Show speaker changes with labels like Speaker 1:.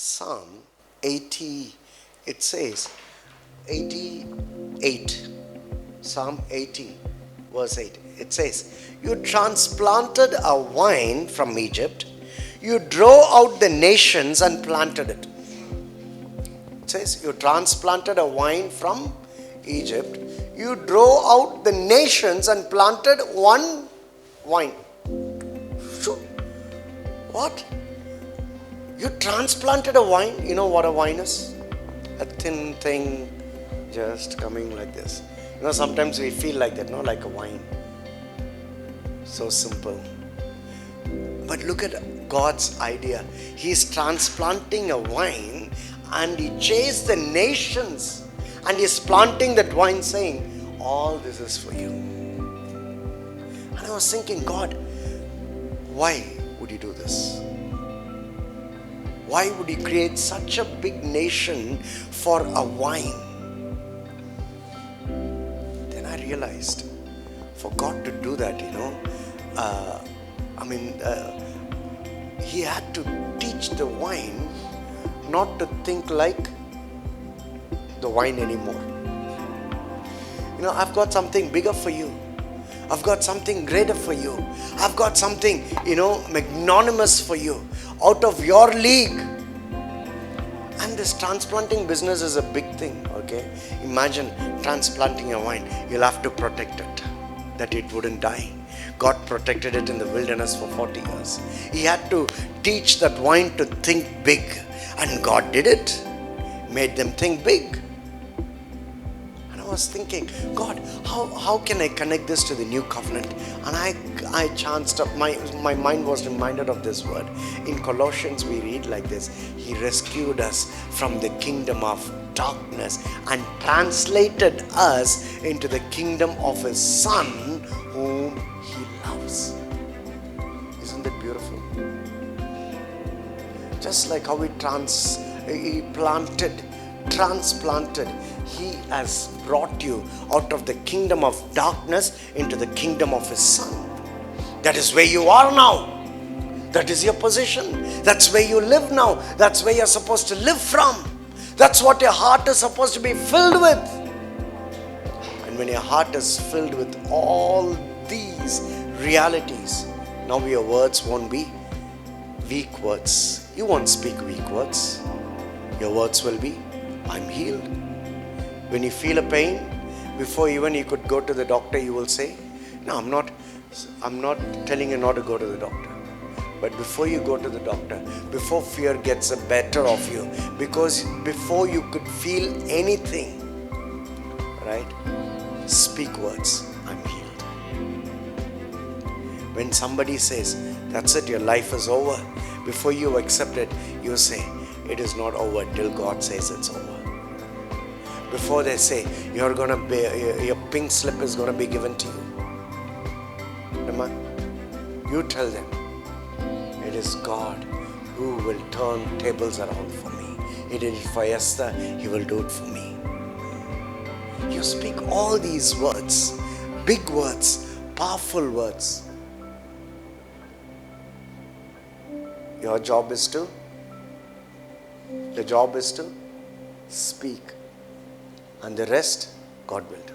Speaker 1: Psalm 80, it says, 88, Psalm 80, verse 8. It says, you transplanted a vine from Egypt. You drove out the nations and planted it. It says, you transplanted a vine from Egypt. You drove out the nations and planted one vine. What? You transplanted a vine. You know what a vine is? A thin thing just coming like this. You know, sometimes we feel like that, no? Like a vine. So simple. But look at God's idea. He's transplanting a vine and he chased the nations and he's planting that vine saying, all this is for you. And I was thinking, God, why would you do this? Why would he create such a big nation for a vine? Then I realized, for God to do that, he had to teach the vine not to think like the vine anymore. I've got something bigger for you. I've got something greater for you. I've got something, magnanimous for you, out of your league. And this transplanting business is a big thing, okay? Imagine transplanting a vine. You'll have to protect it, that it wouldn't die. God protected it in the wilderness for 40 years. He had to teach that vine to think big. And God did it. Made them think big. And I was thinking, God, how can I connect this to the new covenant? And I chanced up, my mind was reminded of this word. In Colossians we read like this: He rescued us from the kingdom of darkness and translated us into the kingdom of His Son whom He loves. Isn't that beautiful? Just like how He transplanted, He has brought you out of the kingdom of darkness into the kingdom of His Son. That is where you are now. That is your position. That's where you live now. That's where you're supposed to live from. That's what your heart is supposed to be filled with. And when your heart is filled with all these realities, now your words won't be weak words. You won't speak weak words. Your words will be, I'm healed. When you feel a pain, before even you could go to the doctor, you will say, no, I'm not telling you not to go to the doctor. But before you go to the doctor, before fear gets the better of you, because before you could feel anything, right? Speak words, I'm healed. When somebody says, that's it, your life is over, before you accept it, you say, it is not over till God says it's over. Before they say, your pink slip is going to be given to you. You tell them, it is God who will turn tables around for me. He did it for Esther, He will do it for me. You speak all these words, big words, powerful words. The job is to speak. And the rest, God will do.